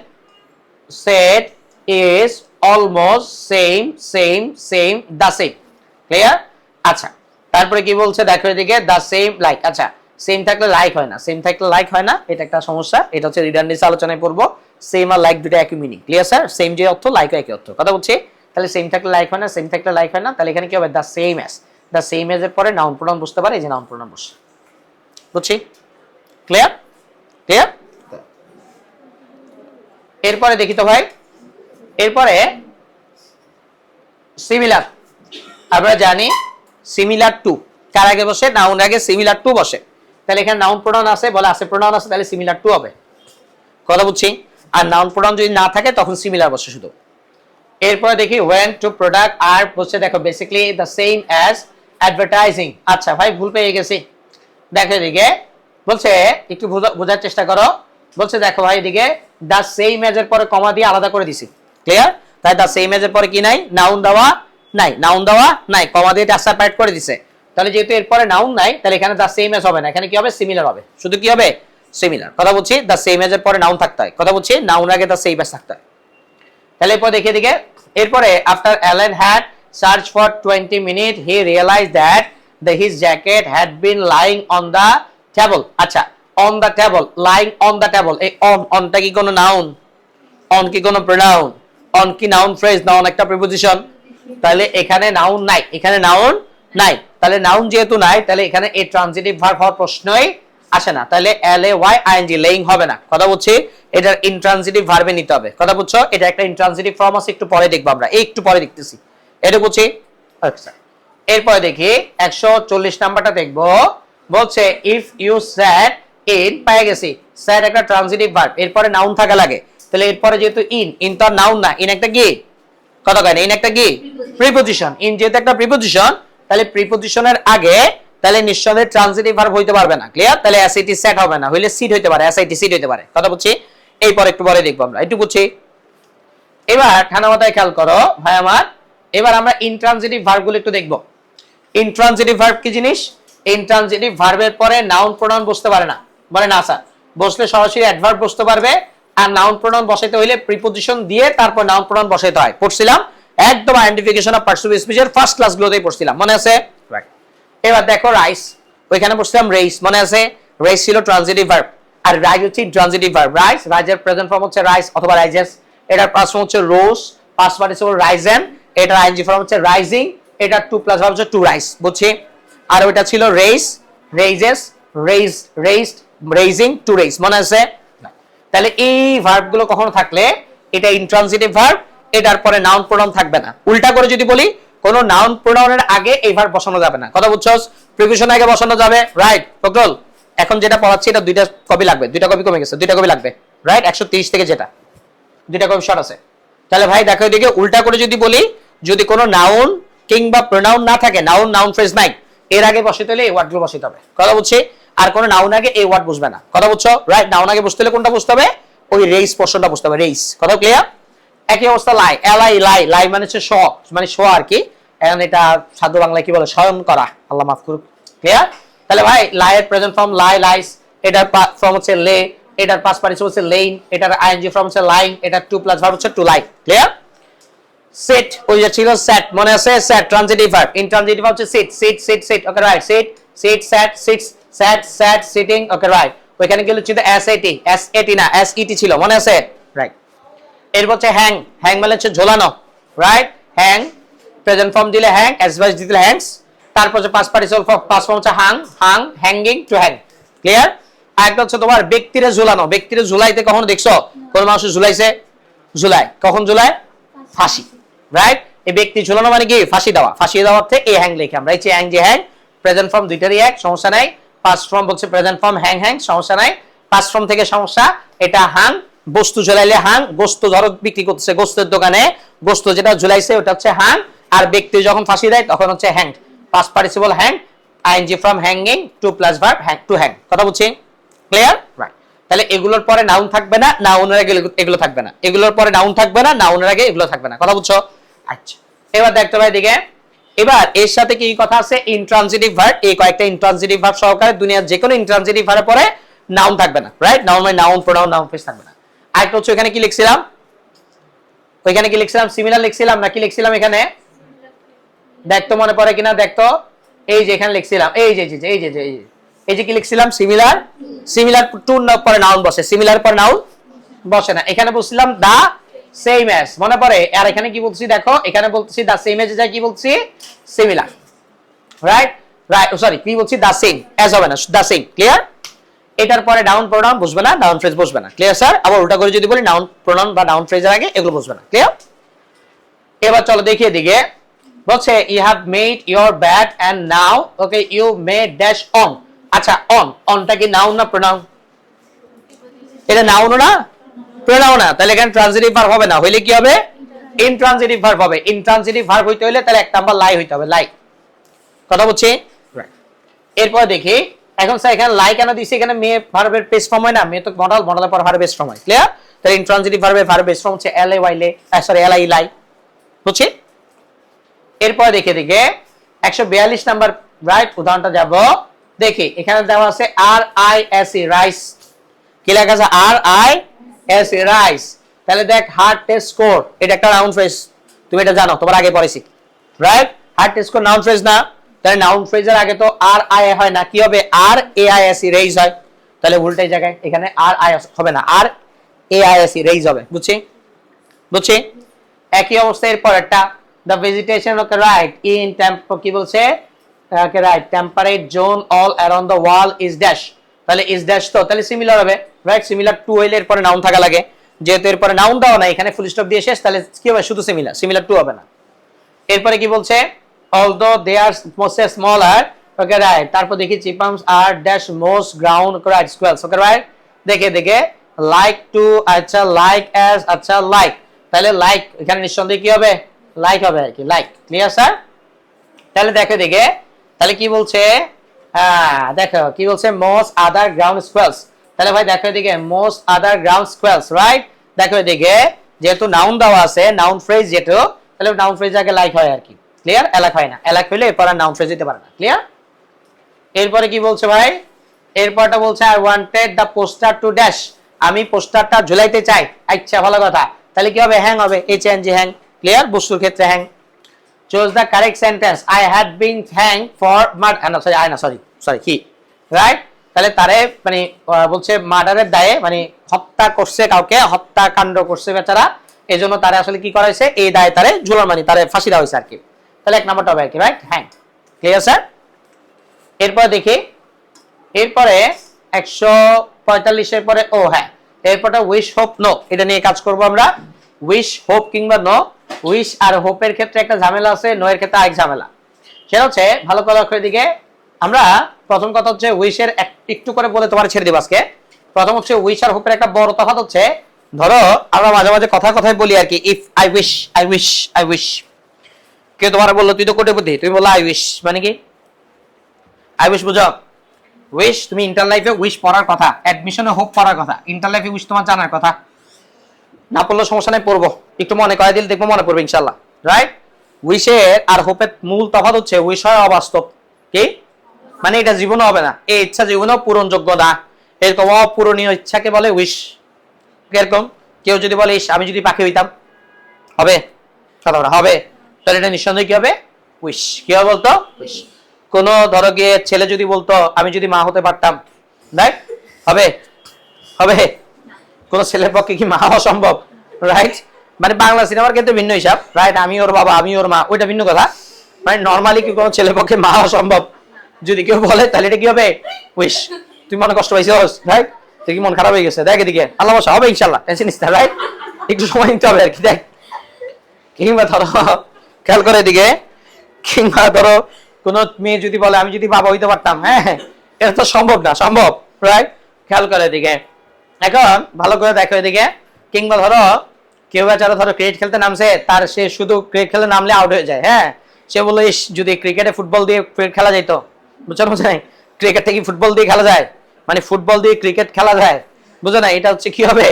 S1: set is almost same same same the same. Clear? আচ্ছা, তারপরে কি বলছে দেখো এদিকে, দ্য সেম লাইক। আচ্ছা, সেম থাকলে লাইক হয় না, সেম থাকলে লাইক হয় না, এটা একটা সমস্যা। এটা হচ্ছে রিডান্ডেন্সি আলোচনায় পড়বো। সেম আর লাইক দুটো একই মিনিং। Clear sir? সেম যে অর্থ, লাইক একই অর্থ। কথা বলছি? তাহলে সেম থাকলে লাইক হয় না, সেম থাকলে লাইক হয় না, তাহলে এখানে কি হবে? The same as. The same as এর পরে নাউন প্রোনাউন বুঝতে পারে, এই যে নাউন প্রোনাউন বসে। বুঝছি? ক্লিয়ার? ক্লিয়ার? এরপরে দেখি তো ভাই, এরপরে সিমিলার। আমরা জানি সিমিলার টু কার আগে বসে? নাউন আগে সিমিলার টু বসে। তাহলে এখানে নাউন প্রোনাউন আছে, বলে আছে প্রোনাউন আছে, তাহলে সিমিলার টু হবে। কথা বুঝছি? আর নাউন প্রোনাউন যদি না থাকে তখন সিমিলার বসে শুধু। এরপরে দেখি, when to product are বলছে দেখো basically the same as advertising. আচ্ছা ভাই, ভুল পেয়ে গেছি। দেখো এদিকে বলছে, একটু বোঝার চেষ্টা করো। বলছে দেখো ভাই এদিকে, দ্য সেম অ্যাজ এর পরে কমা দিয়ে আলাদা করে দিছি। ক্লিয়ার? তাই দ্য সেম অ্যাজ এর পরে কি নাই? নাউন দেওয়া নাই, নাউন দেওয়া নাই, কমা দিয়ে এটা সেপারেট করে দিছে। তাহলে যেহেতু এরপরে নাউন নাই, তাহলে এখানে দ্য সেম অ্যাজ হবে না, এখানে কি হবে? সিমিলার হবে। শুধু কি হবে? সিমিলার। কথা বলছি? দ্য সেম অ্যাজ এর পরে নাউন থাকতে হয়। কথা বলছি? নাউন আগে দ্য সেম অ্যাজ থাকতে হয়। তাহলে এরপর দেখে দিকে, এরপরে after Allen had search for 20 minute he realize that his jacket had been lying on the table. আচ্ছা, on the table, lying on the table, এই অনটা কি কোনো নাউন? অন কি কোনো প্রোনাউন? অন কি নাউন ফ্রেজ? না অন একটা প্রিপোজিশন। তাহলে এখানে নাউন নাই, এখানে নাউন নাই। তাহলে নাউন যেহেতু নাই, তাহলে এখানে এই ট্রানজিটিভ ভার্ব হওয়ার প্রশ্নই আসে না। তাহলে এল এ ওয়াই আইএনজি, লেইং হবে না। কথা বলছি? এটার ইনট্রানজিটিভ ভার্বে নিতে হবে। কথা বুঝছো? এটা একটা ইনট্রানজিটিভ ফর্ম আছে, একটু পরে দেখবো আমরা, একটু পরে দেখতেছি। এটা বুঝছি? আচ্ছা, এরপরে দেখি 140 নাম্বারটা দেখবো। বলছে ইফ ইউ স্যাট ইন, পেয়ে গেছি, স্যাট একটা ট্রানজিটিভ ভার্ব, এরপরে নাউন থাকা লাগে। তাহলে এরপরে যেহেতু ইন তো নাউন না, ইন একটা কি? কথা কয় না, ইন একটা কি? প্রিপোজিশন। ইন যেহেতু একটা প্রিপোজিশন, তাহলে প্রিপজিশনের আগে তাহলে নিঃসন্দেহে ট্রানজিটিভ ভার্ব হইতে পারবে না। ক্লিয়ার? তাহলে এসআইটি সেট হবে না, হইলে সিট হইতে পারে, এসআইটি সিট হইতে পারে। কথা বুঝছি? এই পরে একটু পরে দেখবো আমরা, একটু বুঝছি। এবার ঠান্ডা মাথায় খেয়াল করো ভাই আমার, এবার আমরা ইনট্রানজিটিভ ভার্বগুলো একটু দেখবো। ইনট্রানজিটিভ ভার্ব কি জিনিস? ইনট্রানজিটিভ ভার্বের পরে নাউন প্রোনাউন বসতে পারে না, বলে না স্যার। বসলে সরাসরি অ্যাডভার্ব বসতে পারবে, আর নাউন প্রোনাউন বসাইতে হইলে প্রিপজিশন দিয়ে তারপর নাউন প্রোনাউন বসাইতে হয়। পড়ছিলাম একদম আইডেন্টিফিকেশন অফ পার্টস অফ স্পিচের ফার্স্ট ক্লাসগুলোতেই পড়ছিলাম, মনে আছে? রাইট। এবার দেখো রাইস, ওইখানে পড়ছিলাম রেইস, মনে আছে? রেইস ছিল ট্রানজিটিভ ভার্ব, আর রাইজ হচ্ছে ইনট্রানজিটিভ ভার্ব। রাইস, রাইজের প্রেজেন্ট ফর্ম হচ্ছে রাইস অথবা রাইজেস, এটার পাস্ট ফর্ম হচ্ছে রোজ, পাস্ট পার্টিসিপল রাইজেন, এটার আইএনজি ফর্ম হচ্ছে রাইজিং, এটার টু প্লাস ভার্ব হচ্ছে টু রাইস, বুঝছি? আর ওইটা ছিল raise, raises, raise, raised, raising, to raise, মনে আছে? তাহলে এই ভার্বগুলো কখনো থাকলে এটা ইনট্রানজিটিভ ভার্ব, এটার পরে নাউন প্রোনাউন থাকবে না। উল্টা করে যদি বলি, কোন নাউন প্রোনাউনের আগে এই ভার্ব বসানো যাবে না। কথা বুঝছস? প্রিপজিশন আগে বসানো যাবে, রাইট? ফকরুল, এখন যেটা পড়াচ্ছি এটা দুইটা কপি লাগবে, দুইটা কপি কমে গেছে, দুইটা কপি লাগবে, রাইট? 130 থেকে যেটা, দুইটা কপি শর্ট আছে। তাহলে ভাই দেখো এদিকে উল্টা করে যদি বলি, যদি কোনো নাউন কিংবা প্রোনাউন না থাকে, নাউন নাউন ফ্রেজ নাই, এর আগে বসাতে হলে এই ওয়ার্ডগুলো বসাতে হবে। কথা বুঝছি? আর কোনো নাউন আগে এই ওয়ার্ড বসবে না। কথা বুঝছো? রাইট? নাউন আগে বসতে হলে কোনটা বসতে হবে? ওই রেইস পোরশনটা বসতে হবে, রেইস। কথা ক্লিয়ার? একই অবস্থা লাই, এলাই লাই, লাই মানে হচ্ছে শো, মানে শো আর কি। এখন এটা সাধু বাংলায় কি বলে? শয়ন করা, আল্লাহ মাফ করুক। ক্লিয়ার? তাহলে ভাই লাইয়ের প্রেজেন্ট ফর্ম লাই, লাইস, এটার ফর্ম হচ্ছে লে, এটার পাস্ট পার্টিসিপল হচ্ছে লেইন, এটার আইএনজি ফর্ম হচ্ছে লাইং, এটার টু প্লাস ভার্ব হচ্ছে টু লাই। ক্লিয়ার? সেট, ওই যে ছিল সেট, মনে আছে? Set transitive verb, intransitive verb হচ্ছে sit, sit, sit, sit, okay right. Sit, sit, set, sits, set, set, sitting, okay right. ওইখানে গেল ছিল এসএটি, এসএটি না এসইটি ছিল, মনে আছে? রাইট। এরপর হচ্ছে হ্যাং, হ্যাং মানে হচ্ছে ঝোলানো, রাইট? হ্যাং, প্রেজেন্ট ফর্ম দিলে হ্যাং, অ্যাডভার্ব দিলে হ্যাংস, তারপর হচ্ছে past participle form, past form হচ্ছে Hang, Hang, hanging, two hang. Clear? আরেকটা হচ্ছে তোমার ব্যক্তিরে ঝুলানো, ব্যক্তিরে ঝুলাইতে কখনো দেখছো কোন মানুষ ঝুলাইছে? ঝুলায়, কখন ঝুলায়? ফাঁসি, রাইট? এই ব্যক্তি ঝুলানো মানে কি? ফাঁসি দেওয়া। ফাঁসি দেওয়ার থেকে এই হ্যাং লিখে আমরা, এই যে হ্যাং, যে হ্যাং, প্রেজেন্ট ফর্ম দুইটারই এক, সমস্যা নাই। পাস্ট ফর্ম বলছে প্রেজেন্ট ফর্ম হ্যাং, হ্যাং, সমস্যা নাই। পাস্ট ফর্ম থেকে সমস্যা, এটা হাং, বস্তু ঝুলাইলে হাং, গোস্ত ধরো বিক্রি করতেছে গোস্তের দোকানে, গোস্ত যেটা ঝুলাইছে ওটা হচ্ছে হাং, আর ব্যক্তি যখন ফাঁসি দেয় তখন হচ্ছে hang. Past participle hang, ING form hanging, to plus verb hang, to hang. কথা বুঝছি? ক্লিয়ার? রাইট। তাহলে এগুলোর পরে নাউন থাকবে না, নাউনের আগে এগুলো থাকবে না, এগুলোর পরে নাউন থাকবে না, নাউনের আগে এগুলো থাকবে না। কথা বুঝছো? আচ্ছা, এবার দেখতে ভাই দিকে, এবার এর সাথে কি কথা আছে? ইনট্রানজিটিভ ভার্ব, এই কয়েকটা ইনট্রানজিটিভ ভার্ব সহকারে দুনিয়ার যে কোনো ইনট্রানজিটিভ ভার্বের পরে নাউন থাকবে না, রাইট? নাউন মানে নাউন প্রোনাউন নাউন ফ্রেজ থাকবে না। আরেকটা হচ্ছে এখানে কি লিখছিলাম? ওইখানে কি লিখছিলাম? সিমিলার লিখছিলাম না কি লিখছিলাম এখানে? দেখতো মনে পড়ে কিনা দেখতো? এই যে এখানে লিখছিলাম, এই যে এই যে এই যে এই যে কি লিখছিলাম? সিমিলার। সিমিলার টু পরে নাউন বসে, সিমিলার পরে নাউন বসে না। এখানে বলছিলাম দা সেম অ্যাজ, মনে পড়ে? আর এখানে কি বলছি দেখো, এখানে বলছি দা সেম অ্যাজ, যা কি বলছি? Similar, right? রাইট, সরি, কি বলছি? দা সেম অ্যাজ হবে না, দা সেম। ক্লিয়ার? এটার পরে নাউন প্রোনাউন বসবে না, নাউন ফ্রেজ বসবে না। Clear sir? আবার উল্টা করে যদি বলি নাউন প্রোনাউন বা নাউন ফ্রেজের আগে এগুলো বসবে না। ক্লিয়ার? এবার চলো দেখিয়ে দিকে, বলছে you have made your bag and now okay you may dash on. আচ্ছা, অন, অনটা কি নাউন না প্রোনাউন? এটা নাউন না প্রোনাউন না, তাহলে এখানে ট্রানজিটিভ ভার্ব হবে না, হইলে কি হবে? ইনট্রানজিটিভ ভার্ব হবে। ইনট্রানজিটিভ ভার্ব হইতে হলে তাহলে এক নাম্বার লাই হইতে হবে, লাই। কথা বুঝছি? এরপর দেখি, এখন স্যার এখানে লাই কেন দিছি? এখানে মে ভার্বের বেস ফর্ম হয় না, মে তো মডাল, মডালের পর ভার্বের বেস ফর্ম হয়। ক্লিয়ার? তাহলে ইনট্রানজিটিভ ভার্বের ভার্বের বেস ফর্ম হচ্ছে এল এ ওয়াই লে, সরি এল আই লাই, বুঝছি? এরপর দেখে দিকে 142 নাম্বার, রাইট? উদাহরণটা যাব, দেখি এখানে দেওয়া আছে আর আই এস ই, রাইস। কি লেখা আছে? আর আই এস ই, রাইস। তাহলে দেখ, হার্ড টেস্ট স্কোর, এটা একটা নাউন ফ্রেজ, তুমি এটা জানো, তোমার আগে পড়েছি, right? Hard test score noun phrase না? তাহলে নাউন ফ্রেজের আগে তো আর আই হয় না, কি হবে? R A I S E, raise হয়। তাহলে উল্টাই জায়গায় এখানে আর আই হবে না, R A I S E, raise হবে। বুঝছি? বুঝছি? একই অবস্থা এরপর একটা, the vegetation, okay right, in tempo কি বলছে? okay right, temperate zone all around the wall is dash, তাহলে is dash তো তাহলে সিমিলার হবে, রাইট? সিমিলার টু হইলে এরপরে নাউন থাকা লাগে, যেহেতু এরপরে নাউন দাও না, এখানে ফুল স্টপ দিয়ে শেষ, তাহলে কি হবে? শুধু সিমিলার, সিমিলার টু হবে না। এরপরে কি বলছে? although they are most smaller, okay right, তারপর দেখি chipmunks are dash most ground, right, squirrels, okay right, দেখে দেখে like to, আচ্ছা like as, আচ্ছা like, তাহলে লাইক এখানে নিঃসন্দেহে কি হবে? লাইক হবে আর কি, লাইক। Clear sir? তাহলে দেখো দিকে, তাহলে কি বলছে, দেখো কি বলছে, মোস্ট আদার গ্রাউন্ড স্কোয়ালস। তাহলে ভাই দেখো এদিকে, মোস্ট আদার গ্রাউন্ড স্কোয়ালস, রাইট। দেখো এদিকে যেহেতু নাউন দেওয়া আছে, নাউন ফ্রেজ যেহেতু, তাহলে নাউন ফ্রেজ আগে লাইক হয় আর কি, ক্লিয়ার। এলাক হয় না, এলাক হইলে এরপর আর নাউন ফ্রেজ দিতে পারে না, ক্লিয়ার। এরপরে কি বলছে ভাই, এরপরটা বলছে I wanted the poster to dash, আমি পোস্টারটা ঝুলাইতে চাই। আচ্ছা ভালো কথা, তাহলে কি হবে, হ্যাং হবে, H N G hang, clear, বস্তুর ক্ষেত্রে hang. Choose the correct sentence, I had been hang for sorry কি, রাইট। তাহলে তারে মানে বলছে মার্ডারের দায়ে, মানে হত্যা করছে কাউকে, হত্যাকাণ্ড করছে বেচারা, এই জন্য তারে আসলে কি করা হয়েছে, এই দায়ে তারে ঝুলার, মানে তারে ফাঁসি দেওয়া হয়েছে আর কি। তাহলে এক নাম্বারটা হবে আর কি, রাইট, হ্যাং, ক্লিয়ার স্যার। এরপরে দেখি, এরপরে 145 পরে, ও হ্যাঁ, এরপরটা উইশ হোপ নো, এটা নিয়ে কাজ করব আমরা। উইশ হোপ কিংবা নো, উইশ আর হোপের ক্ষেত্রে একটা ঝামেলা আছে, নো এর ক্ষেত্রে আরেক ঝামেলা। সেটা হচ্ছে ভালো করে লক্ষ্য দিকে, আমরা প্রথম কথা হচ্ছে উইশের একটু করে বলে তোমার ছেড়ে দিব আজকে। প্রথম হচ্ছে উইশ আর হোপের একটা বড় তফাৎ হচ্ছে, ধরো আমরা মাঝে মাঝে কথায় বলি আর কি, if I wish, I wish, I wish. কেউ তোমার বললো তুই তো কোটিপতি, তুমি বললো আই উইশ, মানে কি আই উইশ বুঝো, উইশ তুমি ইন্টার লাইফে উইশ পড়ার কথা, অ্যাডমিশনে হোপ পড়ার কথা, ইন্টার লাইফে উইশ তোমার জানার কথা, না পড়লে সমস্যা নাই, পড়বো, একটু মনে করাই দিলে দেখবো মনে পড়বে ইনশাল্লাহ, রাইট। উইশের আর হোপের মূল তফাৎ হচ্ছে উইশ হয় অবাস্তব, কি মানে এটা জীবনে হবে না, এই ইচ্ছা জীবনেও পূরণযোগ্য না, এরকম অপূরণীয় ইচ্ছাকে বলে উইশ। এরকম কেউ যদি বলে আমি যদি পাখি হইতাম, হবে কথা বলা হবে, তাহলে এটা নিঃসন্দেহে কি হবে, উইশ। কি হবে বলতো, উইশ। কোন ধরো গিয়ে ছেলে যদি বলতো আমি যদি মা হতে পারতাম, রাইট, হবে হবে, কোন ছেলের পক্ষে কি মা হওয়া সম্ভব, রাইট। মানে বাংলা সিনেমার ক্ষেত্রে ভিন্ন হিসাব, রাইট, আমি ওর বাবা আমি ওর মা, ওইটা ভিন্ন কথা। মানে নর্মালি কি কোনো ছেলের পক্ষে মা হওয়া সম্ভব, যদি কেউ বলে তাহলে এটা কি হবে, উইশ। তুই মনে কষ্ট পাইছিস, রাইট, তুই কি মন খারাপ হয়ে গেছে, দেখ এদিকে আল্লাহ বসা, হবে ইনশাল্লাহ, টেনশন নিস না, রাইট, একটু সময় নিতে হবে আর কি, দেখ। কিংবা ধরো খেয়াল করে এদিকে, কিংবা ধরো কোন মেয়ে যদি বলে আমি যদি বাবা হইতে পারতাম, হ্যাঁ এটা তো সম্ভব না, সম্ভব, রাইট, খেয়াল করে এদিকে। এখন ভালো করে দেখো এদিকে, কিংবা ধরো কেউ বেচারা ধরো ক্রিকেট খেলতে নামছে, তার সে শুধু ক্রিকেট খেলে নামলে আউট হয়ে যায়, হ্যাঁ, সে বললো যদি ক্রিকেটে ফুটবল দিয়ে ক্রিকেট খেলা যাইতো, বুঝছো বুঝে নাই, ক্রিকেট থেকে ফুটবল দিয়ে খেলা যায়, মানে ফুটবল দিয়ে ক্রিকেট খেলা যায়, বুঝো না, এটা হচ্ছে কি হবে,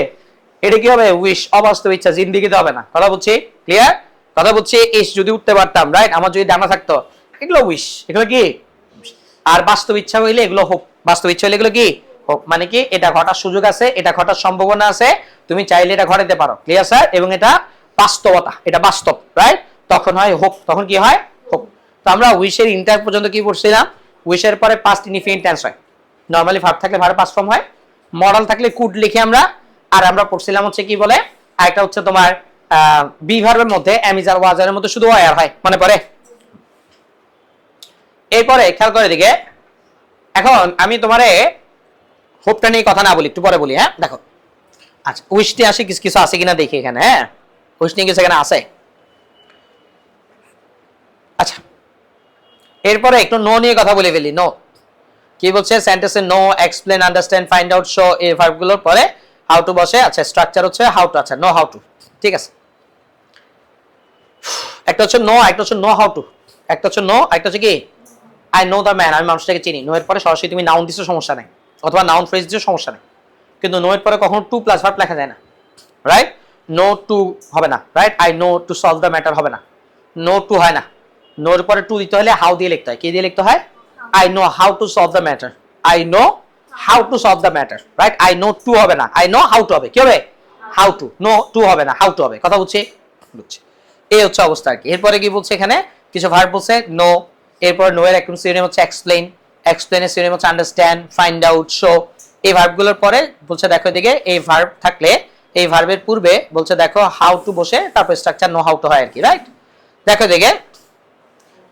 S1: এটা কি হবে, উইশ, অবাস্তব ইচ্ছা, জিন্দিগিতে হবে না, কথা বুঝছি, ক্লিয়ার, কথা বুঝছি। ইস যদি উঠতে পারতাম, রাইট, আমার যদি ডানা থাকতো, এগুলো উইশ, এগুলো কি, আর বাস্তব ইচ্ছা হইলে এগুলো হোক, বাস্তব ইচ্ছা হইলে এগুলো কি হোক, মানে কি এটা ঘটার সুযোগ আছে, এটা ঘটার সম্ভাবনা আছে, তুমি চাইলে এটা ঘটাতে পারো, ক্লিয়ার স্যার, এবং এটা বাস্তবতা, এটা বাস্তব, রাইট, তখন হয় হোক, তখন কি হয় হোক। তো আমরা উইশের ইন্টার পর্যন্ত কি পড়ছিলাম, উইশের পরে পাস্ট ইনডিফিনিট টেন্স হয়, নরমালি ভার্ব থাকলে ভার্ব পাস্ট ফর্ম হয়, মডাল থাকলে কুড লিখে আমরা, আর আমরা পড়ছিলাম হচ্ছে কি বলে, আরেকটা হচ্ছে তোমার বি ভার্বের মধ্যে অ্যামিজার ওয়াজারের মধ্যে শুধু ওয়ার হয়, মনে পড়ে। এরপরে খেয়াল করে দিকে, এখন আমি তোমারে হোপটা নিয়ে কথা না বলি, একটু পরে বলি, হ্যাঁ দেখো। আচ্ছা উইশটি আসে কিছু কিছু আছে কিনা দেখি এখানে, হ্যাঁ উইশ নিয়ে কিছু এখানে আছে। আচ্ছা এরপরে একটু নো নিয়ে কথা বলে ফেলি। নো কি বলছে, সেন্টেন্সে know, explain, understand, find out, show, এই ভার্বগুলোর পরে হাউ টু বসে। আচ্ছা স্ট্রাকচার হচ্ছে হাউ টু, আচ্ছা নো হাউ টু, ঠিক আছে। একটা হচ্ছে নো, একটা হচ্ছে নো হাউ টু, একটা হচ্ছে নো, একটা হচ্ছে কি আই নো দ্য ম্যান, আমি মানুষটাকে চিনি। নো এর পরে সরাসরি তুমি নাউন দিছো, সমস্যা নেই, অথবা নাউন ফ্রেজ দিছো, সমস্যা নেই, কিন্তু নো এর পরে কখনো টু প্লাস ভার্ব লেখা যায় না, রাইট। নো টু হবে না, right, I know two solve the matter হবে না, নো টু হয় না, নোর পরে টু দিতে হলে হাউ দিয়ে লিখতে হয়, কি দিয়ে লিখতে হয়, I know how to solve the matter, I know how to solve the matter, right. I know to হবে না, আই নো হাউ টু হবে, কি হবে হাউ টু, নো টু হবে না, হাউ টু হবে, কথা বুঝছি, বুঝছি, এই হচ্ছে অবস্থা আর কি। এরপরে কি বলছে এখানে, কিছু ভার্ব বলছে নো, এরপর নো এর একদম সিনোনিম হচ্ছে এক্সপ্লেইন, এক্সপ্লেইনের সিনোনিম হচ্ছে আন্ডারস্ট্যান্ড, ফাইন্ড আউট, শো। এই ভার্বগুলোর পরে বলছে দেখো এদিকে, এই ভার্ব থাকলে এই ভার্বের পূর্বে বলছে দেখো হাউ টু বসে, তারপর স্ট্রাকচার নো হাউ টু হয় আর কি, রাইট। দেখো এদিকে,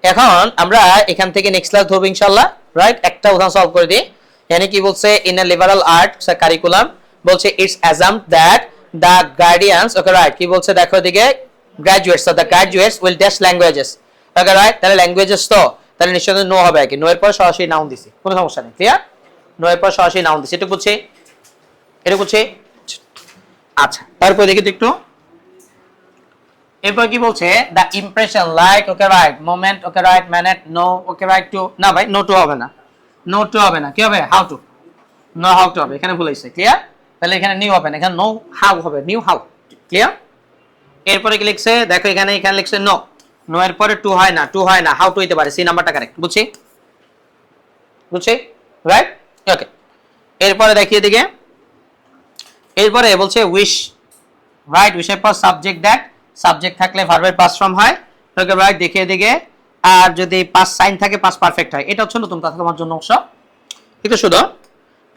S1: এখন আমরা এখান থেকে নেক্সট ক্লাস ধরবো ইনশাআল্লাহ, রাইট। একটা উদাহরণ সলভ করে দিই। এখানে কি বলছে, in a liberal art curriculum, বলছে it's assumed that the guardians, okay right, কি বলছে দেখো এদিকে, graduates, the graduates will test languages, okay right, তাহলে ল্যাঙ্গুয়েজেস তো, তাহলে নিশ্চয়ই নো হবে আর কি, নো এর পর সরাসরি নাউন দিছি, কোনো সমস্যা নেই, ক্লিয়ার, নো এর পর সরাসরি নাউন দিছি, এটুকু বুঝছি, এটুকু বুঝছি। আচ্ছা তারপর দেখি তো একটু, এরপর কি বলছে the impression like okay right moment okay right ম্যানেট নো ওকে রাইট টু না ভাই নো টু হবে না নো টু হবে না কি হবে how to know how two হবে এখানে ভুল হয়েছে ক্লিয়ার তাহলে এখানে নিউ হবে না এখানে নো হাউ হবে নিউ হাউ ক্লিয়ার এরপরে কি লিখছে দেখো এখানে লিখছে নো নো এর পরে টু হয় না হাউ টু হইতে পারে সি নাম্বারটা কারেক্ট বুঝছি রাইট ওকে এরপরে দেখিয়ে দিকে এরপরে বলছে উইশ রাইট উইশের পর সাবজেক্ট দ্যাট সাবজেক্ট থাকলে ভার্বের পাস্ট ফর্ম হয় ওকে রাইট দেখিয়ে দিকে আর যদি পাস্ট সাইন থাকে পাস্ট পারফেক্ট হয় এটা হচ্ছে নতুন কথা তোমার জন্য অংশ ঠিক আছে শুধু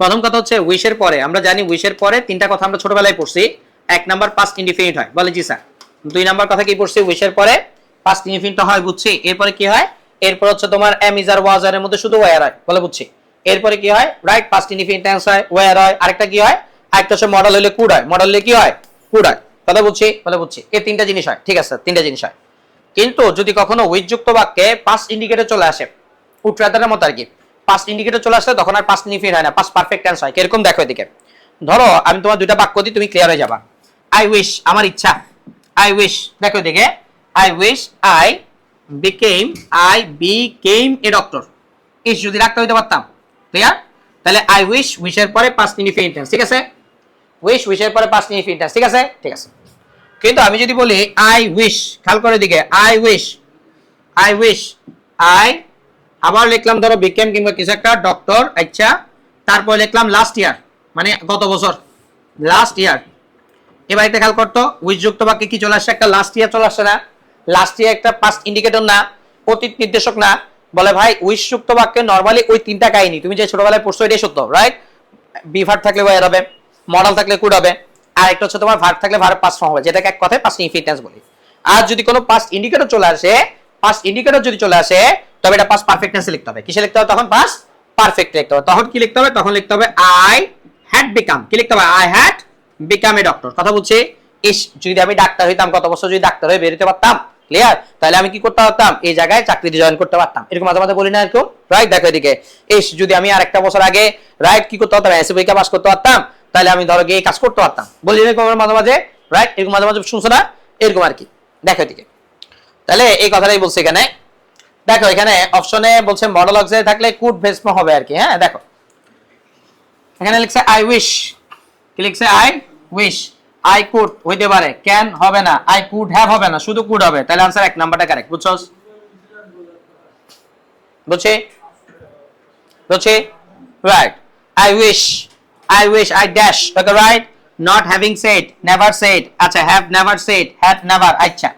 S1: প্রথম কথা হচ্ছে উইশের পরে আমরা জানি উইশের পরে তিনটা কথা আমরা ছোটবেলায় পড়ছি এক নাম্বার পাস্ট ইনডিফিনিট হয় বলে জি স্যার দুই নাম্বার কথা কি পড়ছি উইশের পরে পাস্ট ইনডিফিনিট হয় বুঝছি এরপরে কি হয় এরপর হচ্ছে তোমার এম ইজ আর ওয়াজ এর মধ্যে শুধু ওয়্যার হয় বলে বুঝছি এরপরে কি হয় রাইট পাস্ট ইনডিফিনিট টেন্স হয় ওয়্যার হয় আরেকটা কি হয় আরেকটা হচ্ছে মডেল হলে কুড হয় মডেল হলে কি হয় কুড হয় কথা বুঝছি বলে বুঝছি এই তিনটা জিনিস হয় ঠিক আছে তিনটা জিনিস হয় কিন্তু যদি কখনো উইথ যুক্ত বাক্যে পাস্ট ইন্ডিকেটর চলে আসে উড রাদারের মত আর কি পাস্ট ইন্ডিকেটর চলে আসলে তখন আর পাস্ট ইনডিফিনিট হয় না পাস্ট পারফেক্ট টেন্স হয় কিরকম দেখো এদিকে ধরো আমি তোমার দুইটা বাক্য দিই তুমি ক্লিয়ার হয়ে যাবা আই উইশ আমার ইচ্ছা আই উইশ দেখো এদিকে I wish I became a doctor ইস যদি রাখতে হইতে পারতাম ক্লিয়ার তাহলে আই উইশের পরে পাস্ট ইনডিফিনিট টেন্স ঠিক আছে উইশের পরে পাস্ট ইনডিফিনিট টেন্স ঠিক আছে কিন্তু আমি যদি বলি আই উইশ খেয়াল করে দিকে আই উইশ আই আবার লিখলাম ধরো বিকেম কিংবা কিছু একটা ডক্টর আচ্ছা তারপর লিখলাম লাস্ট ইয়ার মানে গত বছর লাস্ট ইয়ার এবার এটা খেয়াল করতো উইশ যুক্ত বাক্যে কি চলে আসছে একটা লাস্ট ইয়ার চলে আসছে না লাস্ট ইয়ার একটা পাস্ট ইন্ডিকেটর না অতীত নির্দেশক না বলে ভাই উইশ যুক্ত বাক্যে নরমালি ওই তিনটা কাহিনী তুমি যে ছোটবেলায় পড়ছো এটাই সত্য রাইট বি ভার্ব থাকলে ওয়্যার হবে মডেল থাকলে কুড হবে আর একটা হচ্ছে তোমার ভার্ব থাকলে ভার্ব পাস্ট ফর্ম হবে যেটাকে এক কথায় পাস্ট ইনডিফিনিট টেন্স বলি আর যদি কোনো পাস্ট ইন্ডিকেটর চলে আসে তবে এটা পাস্ট পারফেক্ট টেন্সে লিখতে হবে কিসে লিখতে হবে তখন পাস্ট পারফেক্ট লিখতে হবে তখন কি লিখতে হবে তখন লিখতে হবে আই হ্যাড বিকাম কি লিখতে হবে I had become a doctor কথা বলছি ইস যদি আমি ডাক্তার হইতাম কত বছর যদি ডাক্তার হয়ে বেরোতে পারতাম ক্লিয়ার তাহলে আমি কি করতে পারতাম এই জায়গায় চাকরিতে জয়েন করতে পারতাম এরকম মাঝে মাঝে বলি না এরকম রাইট দেখো এদিকে ইস যদি আমি আরেকটা বছর আগে রাইট কি করতে পারতাম এসএ পরীক্ষা পাস করতে পারতাম তাহলে আমি ধরো গিয়ে কাজ করতে পারতাম বলি এরকম মাঝে মাঝে রাইট এরকম মাঝে মাঝে শুনছো না এরকম আর কি দেখো এদিকে তাহলে এই কথাটাই বলছে এখানে দেখো এখানে অপশনে বলছে মডেল অক্সিলারি থাকলে কুড বেস ফর্ম হবে আর কি হ্যাঁ দেখো এখানে লিখছে আই উইশ কি লিখছে আই উইশ আই কুড হইতে পারে ক্যান হবে না আই কুড হ্যাভ হবে না শুধু কুড হবে তাহলে आंसर এক নাম্বারটা কারেক্ট বুঝছস বুঝছে right I wish I dash okay right not having said never said আচ্ছা have never said had never আচ্ছা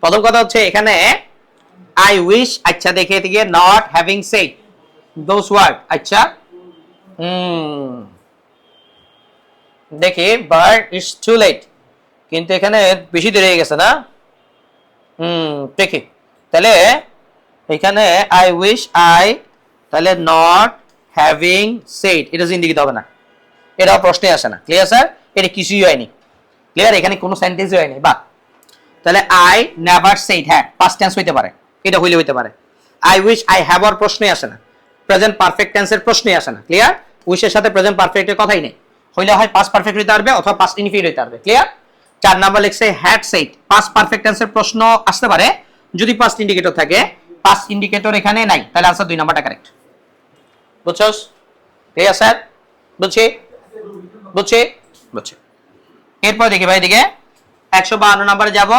S1: প্রথম কথা হচ্ছে এখানে I wish अच्छा देखे थे not having said those words अच्छा देखिए but it's too late কিন্তু এখানে বেশি দেরি হয়ে গেছে না দেখি তাহলে এখানে I wish I তাহলে not having said এটা জিন্দেগি হবে না এটা প্রশ্নই আসে না ক্লিয়ার স্যার এটা কিছুই হয়নি ক্লিয়ার এখানে কোনো সেন্টেন্সই হয়নি বা তাহলে I never said হ্যাঁ past tense হইতে পারে এটা হইলে হইতে পারে আই উইশ আই হ্যাভ আর প্রশ্নই আসে না প্রেজেন্ট পারফেক্ট টেন্সের প্রশ্নই আসে না ক্লিয়ার উইশের সাথে প্রেজেন্ট পারফেক্টের কথাই নেই হইলে হয় পাস্ট পারফেক্ট হইতে পারবে অথবা পাস্ট ইনডিফিনিট হইতে পারবে ক্লিয়ার 4 নাম্বার লিখছে হ্যাড সেড পাস্ট পারফেক্ট টেন্সের প্রশ্ন আসতে পারে যদি পাস্ট ইন্ডিকেটর থাকে পাস্ট ইন্ডিকেটর এখানে নাই তাহলে आंसर 2 নাম্বারটা কারেক্ট বুঝছস ক্লিয়ার স্যার বুঝছে এরপর দেখি ভাই দিকে 152 নম্বরে যাব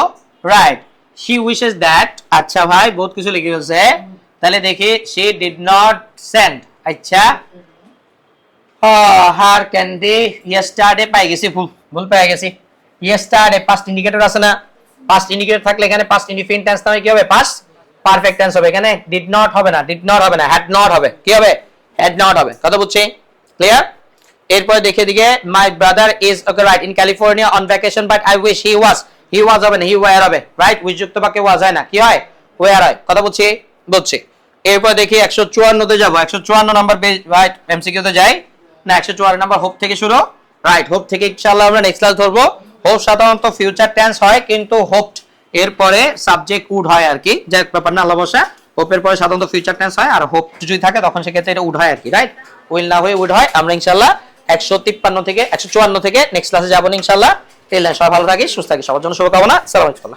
S1: রাইট she wishes that আচ্ছা ভাই বহুত কিছু লিখে ফেলছে তাহলে দেখি she did not send আচ্ছা her candy yesterday পাই গেছি ভুল পাই গেছি yesterday past indicator আছে না past indicator থাকলে এখানে past indefinite tense হবে কি হবে past perfect tense হবে এখানে did not হবে না had not হবে কি হবে had not হবে কথা বুঝছি ক্লিয়ার এরপর দেখে দিকে my brother is okay right in California on vacation but I wish he was হবে না he were হবে রাইট উইশ যুক্ত বাক্যে was হয় না কি হয় were হয় কথা বুঝছি এরপর দেখি 154 তে যাব 154 নাম্বার রাইট এমসিকিউ তে যাই না 154 নাম্বার হোপ থেকে শুরু রাইট হোপ থেকে ইনশাআল্লাহ আমরা নেক্সট ক্লাস ধরবো হোপ সাধারণত ফিউচার টেন্স হয় কিন্তু হোপড এর পরে সাবজেক্ট উড হয় আর কি যে ব্যাপার না আল্লাহ বসা হোপের পরে সাধারণত ফিউচার টেন্স হয় আর হোপ যদি থাকে তখন সেক্ষেত্রে এটা উড হয় আর কি রাইট উইল না হয়ে উড হয় আমরা ইনশাআল্লাহ 153 থেকে 154 থেকে নেক্সট ক্লাসে যাব ইনশাআল্লাহ। সবাই ভালো থাকিস সুস্থ থাকিস সবার জন্য শুভকামনা। আসসালামু আলাইকুম।